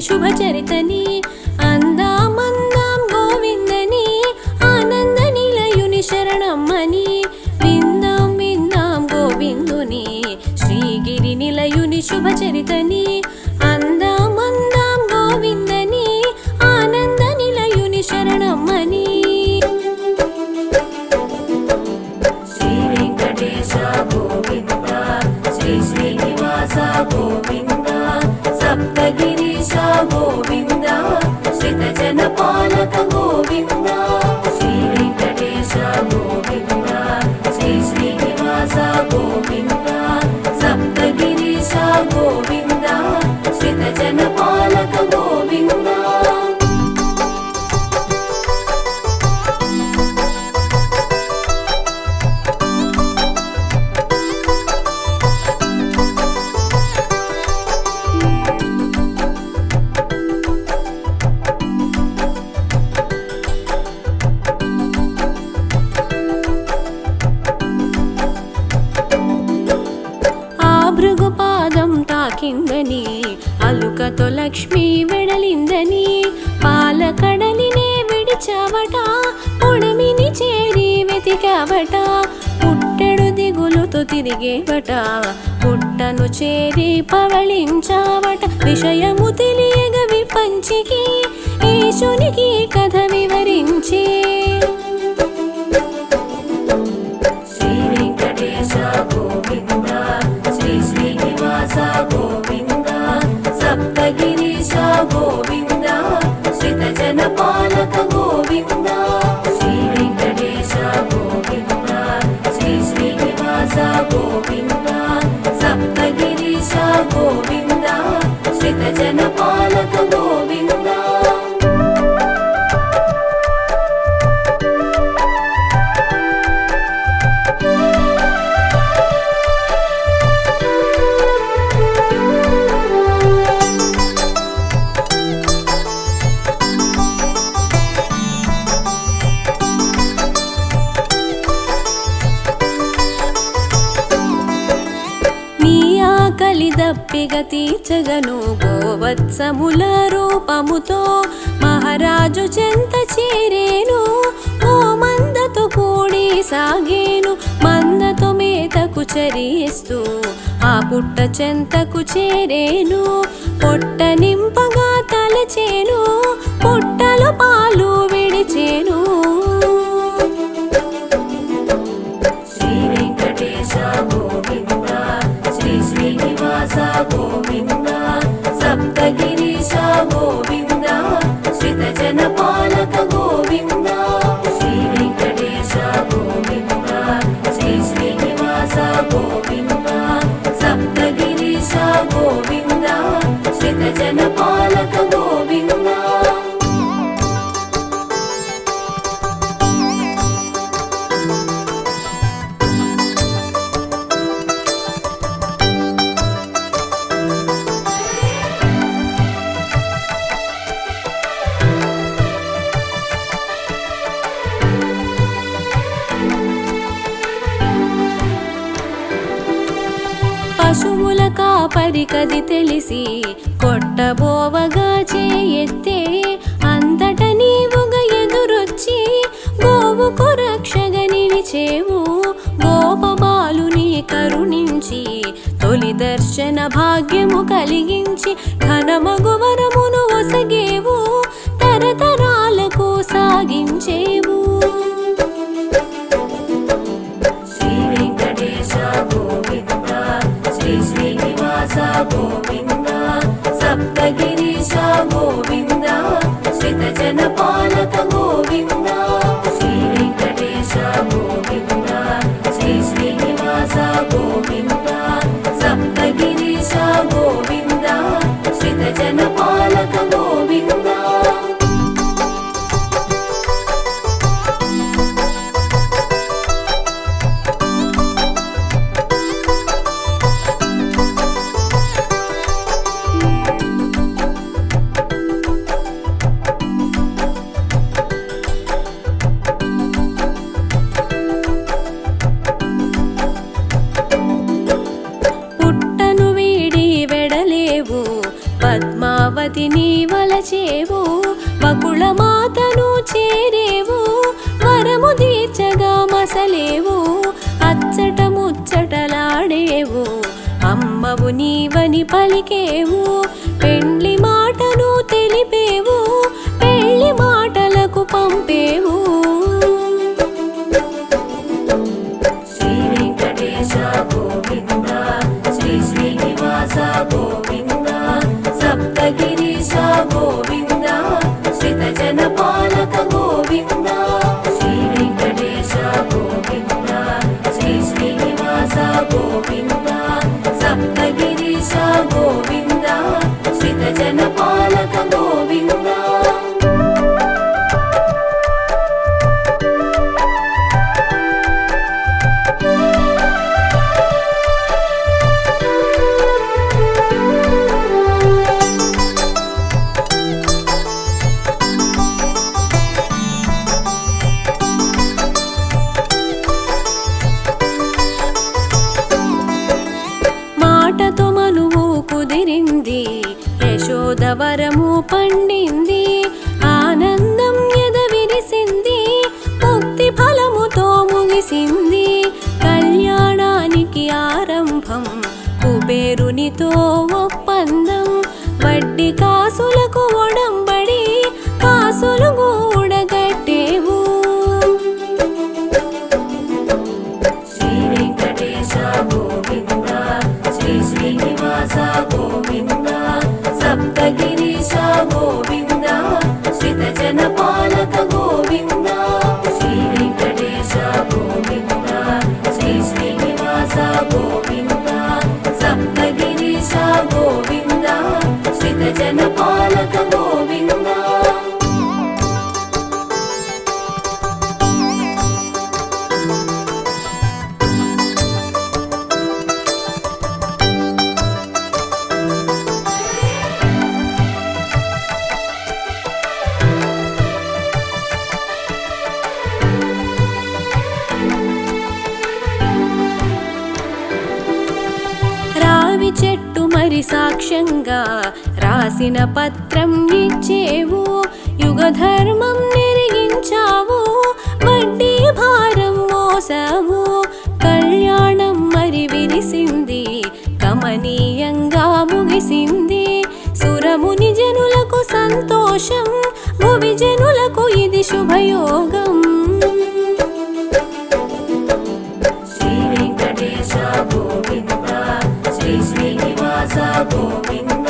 శుభచరితని అందామందాం గోవిందని ఆనంద నిలయుని శరణమ్మని విందాం విందాం గోవిందుని శ్రీగిరి నిలయుని శుభచరితని అందామందాం గోవిందని ఆనంద నిలయుని శరణమ్మని శ్రీ వెంకటేశ గోవింద శ్రీ శ్రీనివాస గోవింద సప్తగిరీశ గోవింద శ్రితజన పాలక గోవింద శ్రీ వెంకటేశ గోవింద శ్రీ శ్రీనివాస గోవింద సప్తగిరీశ గోవింద శ్రితజన పాలక గోవింద భృగుపాదం తాకిందని అలుకతో లక్ష్మి వెడలిందని పాలకడలినే విడిచావట పొడమిని చేరి వెతికావట పుట్టెడు దిగులుతో తిరిగేవట పుట్టను చేరి పవళించావట విషయము తెలియగ విపంచికి ఈశునికి కథ వివరించి శ్రీ వెంకటేశ గోవింద శ్రీ శ్రీనివాస గోవింద సప్తగిరీశ గోవింద శ్రితజన పాలక గోవింద శ్రీ వెంకటేశ గోవింద శ్రీ శ్రీనివాస గోవింద సప్తగిరీశ గోవింద శ్రితజన పాలక గోవింద దప్పిగ తీర్చగను గోవత్సముల రూపముతో మహారాజు చెంత చేరేను ఓ మందతో కూడి సాగేను మందతో మేతకు చరిస్తూ ఆ పుట్ట చెంతకు చేరేను పొట్ట నింపగా తలచేను పుట్టలో పాలు విడిచేను శ్రీ వెంకటేశ గోవింద శ్రీ శ్రీనివాస గోవింద సప్తగిరీశ గోవింద శ్రితజన పాలక గోవింద శ్రీ వెంకటేశ గోవింద శ్రీ శ్రీనివాస గోవింద సప్తగిరీశ గోవింద శ్రితజన పాలక గోవింద పశువుల కాపరికది తెలిసి కొట్టబోవగా చేయెత్తే అంతట నీవుగా ఎదురొచ్చి గోవుకు రక్షగా నిలిచేవు గోపబాలుని కరుణించి తొలి దర్శన భాగ్యము కలిగించి ఘనమగు వరమును ఒసగేవు తరతరాలకు సాగించేవు శ్రీ వెంకటేశ గోవింద శ్రీ శ్రీనివాస గోవింద సప్తగిరీశ గోవింద శ్రితజన పాలక గోవింద శ్రీ వెంకటేశ గోవింద శ్రీ శ్రీనివాస గోవింద సప్తగిరీశ గోవింద శ్రితజన పాలక పిలచేవు బకుళమాతను చేరేవు వరము తీర్చగా మసలేవు అచ్చట ముచ్చటలాడేవు అమ్మవు నీవని పలికేవు పెండ్లి మాటను తెలిపేవు పెళ్లి మాటలకు పంపేవు శ్రీ వెంకటేశ గోవింద శ్రీ శ్రీనివాస గోవింద సప్తగిరీశ గోవింద శ్రిత జన పాలక గోవింద శ్రీ వెంకటేశ గోవింద శ్రీ శ్రీనివాస గోవింద సప్తగిరీశ గోవింద శ్రిత జన పాలక గోవింద మాటతో మనువు కుదిరింది యశోదవరము పండింది ఆనందం ఎద విరిసింది ముక్తి ఫలముతో ముగిసింది కళ్యాణానికి ఆరంభం కుబేరునితో ఒప్పందం వడ్డీ కాసులకు ఒడంబడి కాసులు కూడగట్టేవు శ్రీ వెంకటేశ గోవింద శ్రీ శ్రీనివాస గోవింద సప్తగిరీశ గోవింద శ్రిత జన పాలక గోవింద శ్రీ వెంకటేశ గోవింద శ్రీ శ్రీనివాస గోవింద సప్తగిరీశ గోవింద శ్రిత జన పాలక గోవింద రావి చెట్టు మరి సాక్ష్యంగా రాసిన పత్రం ఇచ్చేవు యుగ ధర్మం నెరిగించావు వడ్డీ భారం మోసావు కళ్యాణం మరి విరిసింది కమనీయంగా ముగిసింది సురముని జనులకు సంతోషం భువి జనులకు ఇది శుభయోగం శ్రీ వెంకటేశ గోవింద శ్రీ శ్రీనివాస గోవింద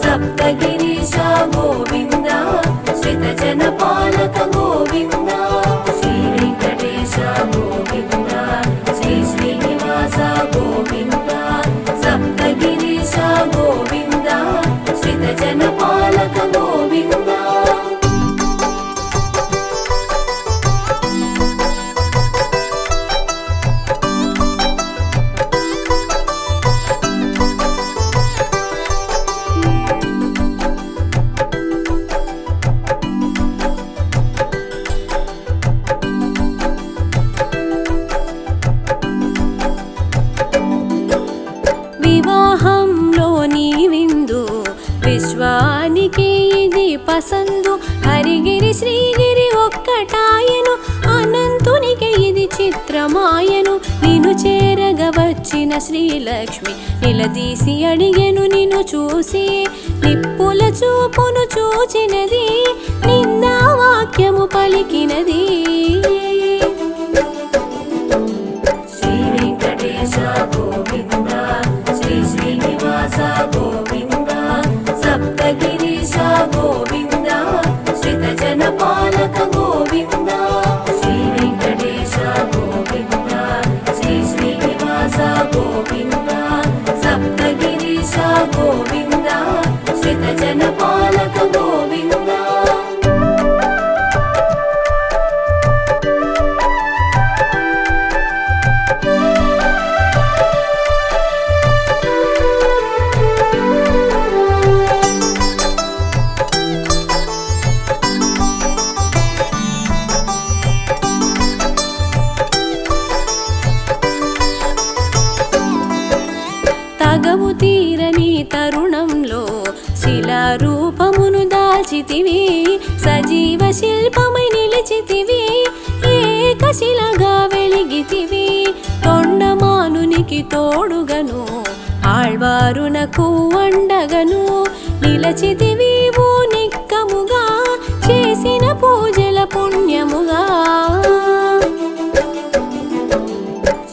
సప్తగిరీశ గోవింద శ్రిత జన పాలక గోవింద శ్రీ వెంకటేశ గోవింద శ్రీ శ్రీనివాస గోవింద సప్తగిరీశ గోవింద శ్రిత జన పాలక గోవింద వివాహంలో నీ విందు విశ్వానికి ఇది పసందు హరిగిరి శ్రీగిరి ఒక్కటాయను అనంతునికి ఇది చిత్రమాయను నిన్ను చేరగ వచ్చిన శ్రీలక్ష్మి నిలదీసి అడిగెను నిన్ను చూసి నిప్పుల చూపును చూచినది నిందా వాక్యము పలికినది శ్రీ వెంకటేశ గోవింద శ్రీ శ్రీనివాస గోవింద సప్తగిరీశ గోవింద శ్రిత జన పాలక గోవింద శ్రీ వెంకటేశ గోవింద శ్రీ శ్రీనివాస గోవింద సప్తగిరీశ గోవింద శ్రిత జన పాలక గోవింద మలచితివి సజీవ శిల్పమై నిలిచితివి ఏకశిలగా వెలిగితివి తొండమానునికి తోడుగను ఆళ్వారునకు అండగను నిలచితివి ఓ నిక్కముగా చేసిన పూజల పుణ్యముగా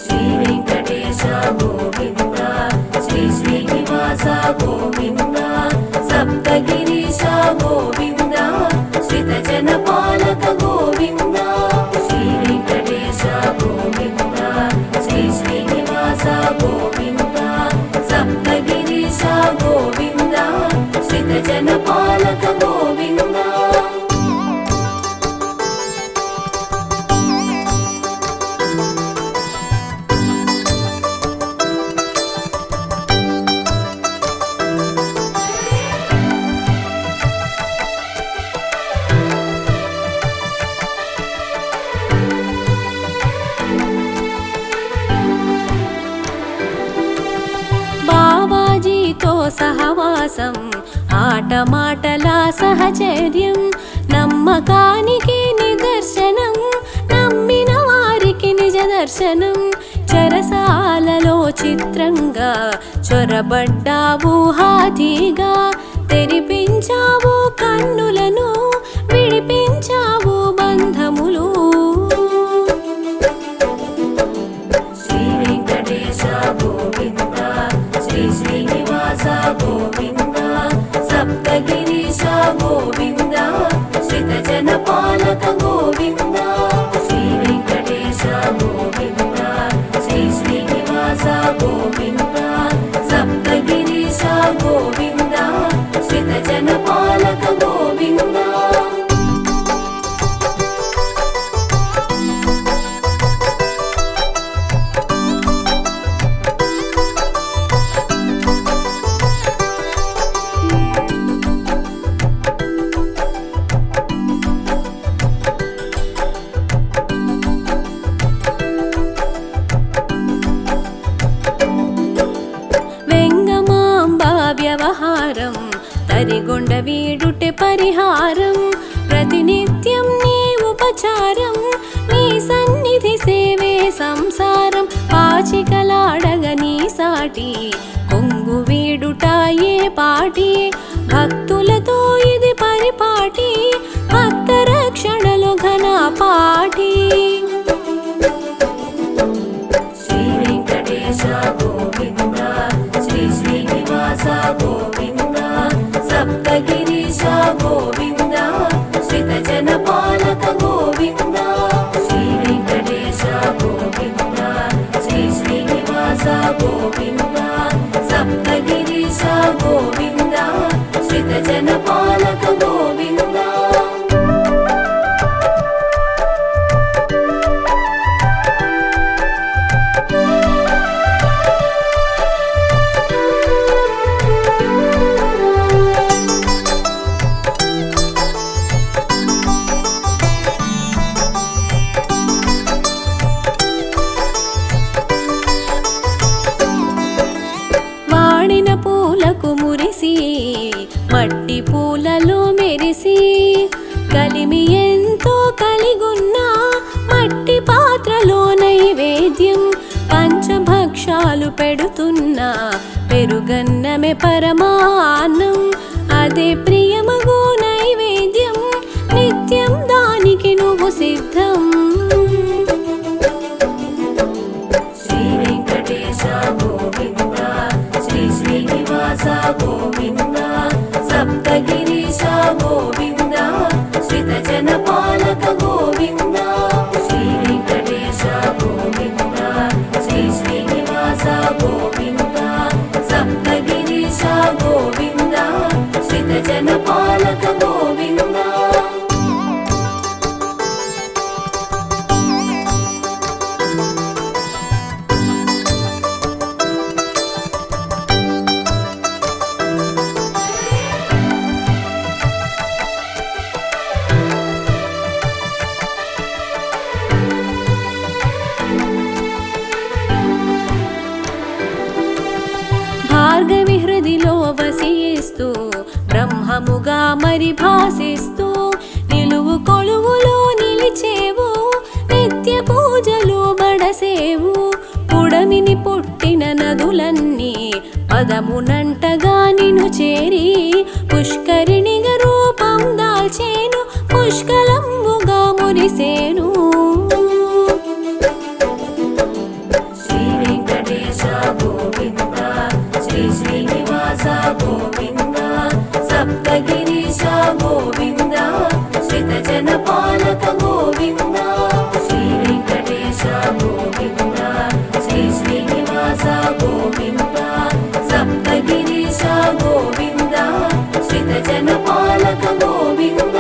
శ్రీ వెంకటేశ గోవింద శ్రీ శ్రీనివాస గోవింద సప్తగిరీశ గోవింద శ్రితజన పాలక గోవింద శ్రీ వెంకటేశ గోవింద శ్రీ శ్రీనివాస గోవింద సప్తగిరీశ గోవింద శ్రితజన పాలక గోవింద బావాజీతో సహవాసం ఆటమాటల సహచర్యం నమ్మకానికి నిదర్శనం నమ్మిన వారికి నిజ దర్శనం చెరసాలలో చిత్రంగా చొరబడ్డావు హాతీగా తెరిపించావు కన్నులను విడిపించావు బంధములు శ్రీ వెంకటేశ గోవింద శ్రీ శ్రీనివాస గోవింద సప్తగిరీశ గోవింద శ్రితజన పాలక గోవింద శ్రీ వెంకటేశ గోవింద శ్రీ శ్రీనివాస గోవింద సప్తగిరీశ గోవింద శ్రితజన పాలక గోవింద వెంగమాంబ వ్యవహారం తరిగొండ వీడుటే పరిహారం ప్రతినిత్యం నీ ఉపచారం నీ సన్నిధి సేవే సంసారం పాచికలాడగ నీ సాటి కొంగు వీడుటాయే పాటి భక్తులతో ఇది పరిపాటి భక్త రక్షణలో ఘన పాటి శ్రీ వెంకటేశ గోవింద శ్రీ శ్రీనివాస గోవింద సప్తగిరీశ గోవింద శ్రితజన పాలక గోవింద శ్రీ వెంకటేశ గోవింద శ్రీ శ్రీనివాస గోవింద సప్తగిరీశ గోవింద శ్రితజన పాలక గోవింద వాడిన పూలకు మురిసి మట్టి పూలలో మెరిసి కలిమి ఎంతో కలిగున్న మట్టి పాత్రలో నైవేద్యం పంచభక్షాలు పెడుతున్నా పెరుగన్నమే పరమాన్నం అదే ప్రియమగు నైవేద్యం నిత్యం దానికి నువ్వు సిద్ధం శ్రీ వెంకటేశ గోవింద శ్రీ శ్రీనివాస గోవింద సప్తగిరీశ గోవింద శ్రితజన పాలక గోవింద శ్రీ వెంకటేశ గోవింద శ్రీ శ్రీనివాస గోవింద సప్తగిరీశ గోవింద శ్రితజన పాలక గోవింద భార్గవి హృదిలో వసిస్తూ బ్రహ్మ అహముగా మరి భాసిస్తూ నిలువు కొలువులో నిలిచేవు నిత్య పూజలు బడసేవు పుడమిని పుట్టిన నదులన్నీ పదమునంటగా నిను చేరి పుష్కరిణిగా రూపం దాల్చేను పుష్కలంబుగా మురిసేను శ్రీ వెంకటేశ గోవింద శ్రీ శ్రీనివాస గోవింద సప్తగిరీశ గోవింద శ్రితజన పాలక గోవింద శ్రీ వెంకటేశ గోవింద శ్రీ శ్రీనివాస గోవింద సప్తగిరీశ గోవింద శ్రితజన పాలక గోవింద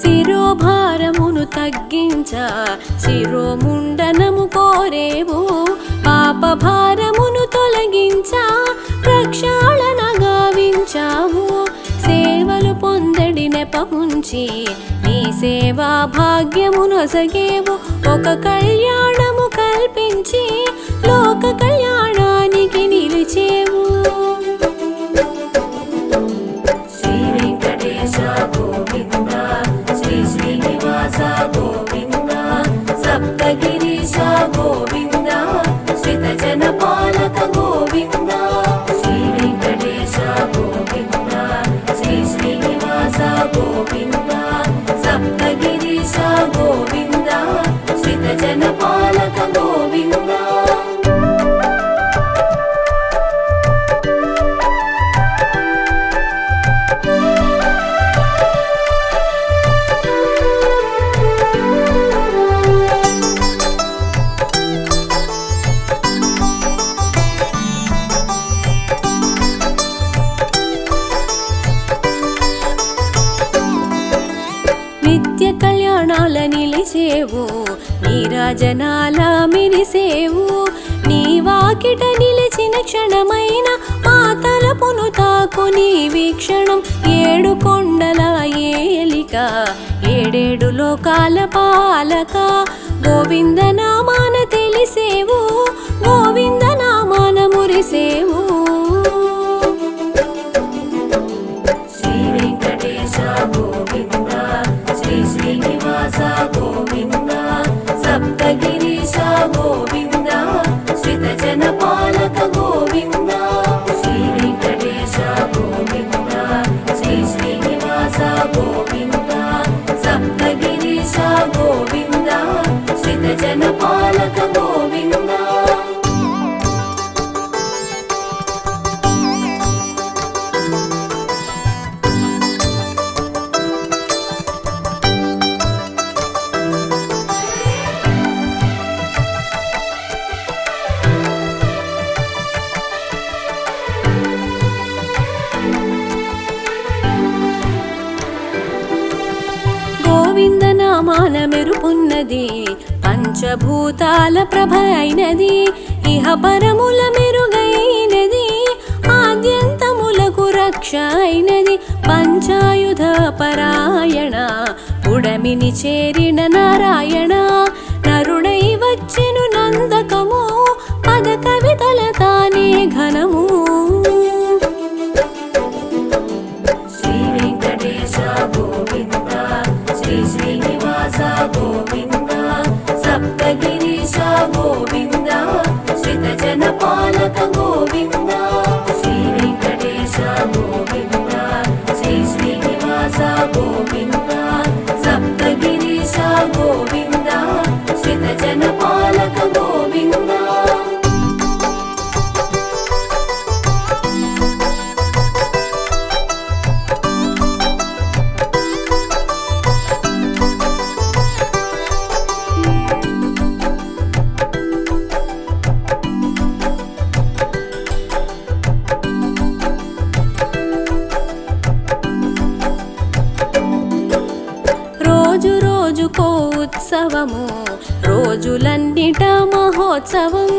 శిరోభారమును తగ్గించ శిరోముండనము కోరేవు పాప భారమును తొలగించ ప్రక్షాళన గావించావు సేవలు పొందడి నెపముంచి నీ సేవా భాగ్యమునొసగేవు ఒక కళ్యాణము కల్పించి లోక కళ్యాణానికి నిలిచేవు శ్రీ వెంకటేశ గోవింద శ్రీ శ్రీనివాస గోవింద సప్తగిరీశ గోవింద శ్రితజన పాలక గోవింద శ్రీ వెంకటేశ గోవింద శ్రీ శ్రీనివాస గోవింద సప్తగిరీశ గోవింద శ్రితజన పాలక గోవింద నిత్య కళ్యాణాల నిలిచేవు నీరాజనాల మెరిసేవు నీ వాకిట నిలిచిన క్షణమైన మా తలపును తాకు నీ వీక్షణం ఏడు కొండల ఏలిక ఏడేడు లోకాల పాలక గోవింద నామాన తెలిసేవు గోవింద నామాన మురిసేవు శ్రీ వెంకటేశ గోవింద శ్రీ శ్రీనివాస గోవింద సప్తగిరీశ గోవింద శ్రితజన పాలక గోవింద శ్రీ వెంకటేశ గోవింద శ్రీ శ్రీనివాస గోవింద సప్తగిరీశ గోవింద శ్రితజన పాలక గోవింద గోవింద నామాన మెరుపున్నది పంచభూతాల ప్రభ అయినది ఇహ పరముల మెరుగైనది ఆద్యంతములకు రక్ష అయినది పంచాయుధ పరాయణ పుడమిని చేరిన నారాయణ నరుడై వచ్చెను నందకము పద కవితల తానే ఘనము శ్రీ వెంకటేశ గోవింద శ్రీ శ్రీనివాస గోవింద సప్తగిరీశ గోవింద శ్రితజన పాలక గోవింద శ్రీ వెంకటేశ గోవింద శ్రీ శ్రీనివాస గోవింద సప్తగిరీశ గోవింద శ్రితజన పాలక గోవింద రోజు రోజుకో ఉత్సవము రోజులన్నిట మహోత్సవం,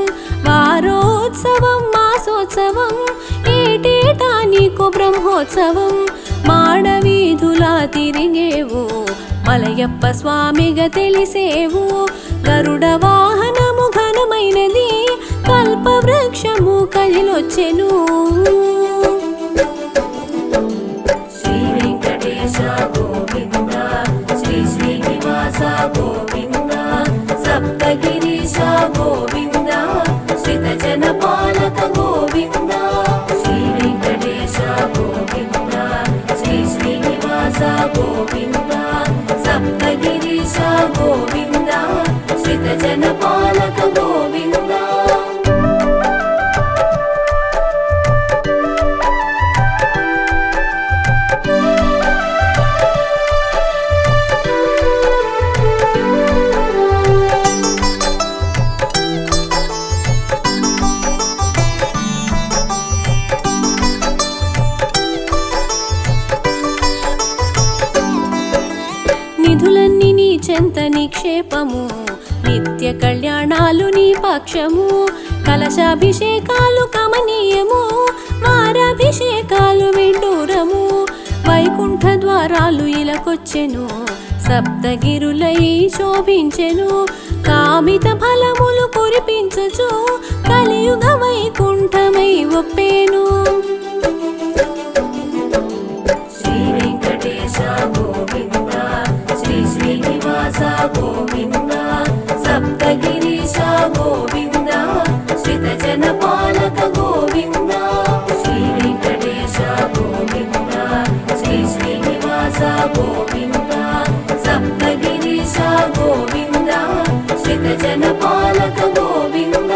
వారోత్సవం మాసోత్సవం, ఏటేటా నీకు బ్రహ్మోత్సవం. మాడవీధులా తిరిగేవు, మలయప్ప స్వామిగా తెలిసేవు. గరుడ వాహనము ఘనమైనది, కల్పవృక్షము కదిలొచ్చెను. శ్రీ వెంకటేశ గోవింద, శ్రీ శ్రీనివాస గోవింద, సప్తగిరీశ గోవింద, శ్రితజన పాలక గోవింద. శ్రీ వెంకటేశ గోవింద, శ్రీ శ్రీనివాస గోవింద, సప్తగిరీశ గోవింద, శ్రితజన పాలక గోవింద. నిధులన్నీ నీ చెంత నిక్షేపము, నిత్య కళ్యాణాలు నీ పక్షము. కలశాభిషేకాలు కమనీయము, వారాభిషేకాలు విడ్డూరము. వైకుంఠ ద్వారాలు ఇలకొచ్చెను, సప్తగిరులై శోభించెను. కామిత ఫలములు కురిపించుచు, కలియుగ వైకుంఠమై ఒప్పేను. శ్రీ వెంకటేశ గోవింద, శ్రీ శ్రీనివాస గోవింద, సప్తగిరీశ గోవింద, శ్రితజన పాలక గోవింద. శ్రీ వెంకటేశ గోవింద, శ్రీ శ్రీనివాస గోవింద, సప్తగిరీశ గోవింద, శ్రితజన పాలక గోవింద.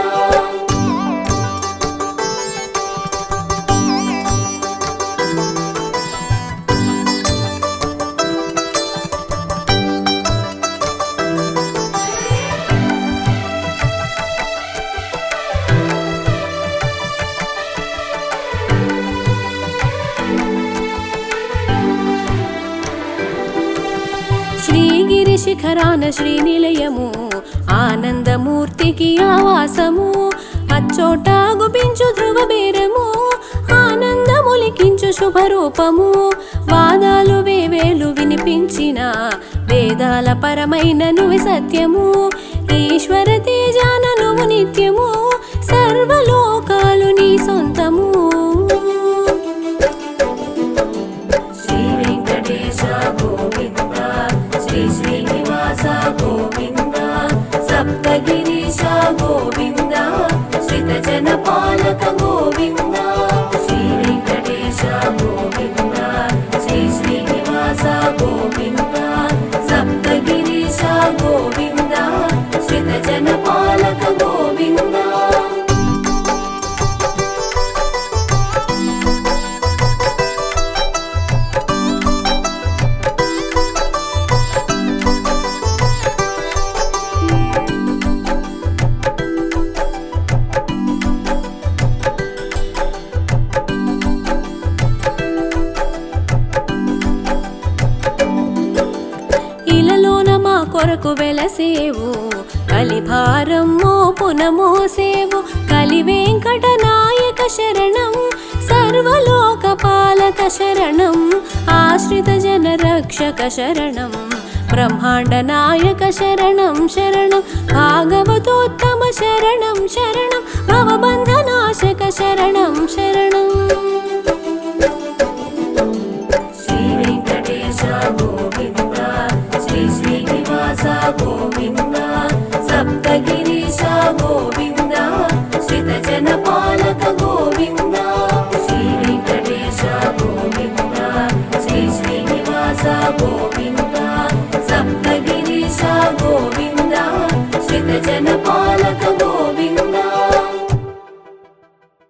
శ్రీగిరి శిఖరాన శ్రీనిలయము, ఆనందమూర్తికి ఆవాసము. అచ్చోట గుపించు ధ్రువ బేరము, ఆనందములికించు శుభరూపము. వాదాలు వేవేలు వినిపించిన, వేదాల పరమైన నువ్వు సత్యము. ఈశ్వర తేజాన నువ్వు నిత్యము, సర్వలోకాలు నీ సొంతము. శ్రీ వెంకటేశ గోవింద, శ్రీ శ్రీనివాస గోవింద, సప్తగిరీశ గోవింద, శ్రితజన పాలక గోవింద. శ్రీ వెంకటేశ గోవింద, శ్రీ శ్రీనివాస గోవింద, సప్తగిరీశ గోవింద, శ్రితజన పాలక గోవింద. ఇలలోన మా కొరకు వెలసేవు, కలిభారం మోపున మోసేవు. కలి వెంకట నాయక శరణం, సర్వలోక పాలక శరణం. ఆశ్రిత జన రక్షక శరణం, బ్రహ్మాండ నాయక శరణం శరణం. భాగవతోత్తమ శరణం శరణం, భవబంధనాశక శరణం శరణం.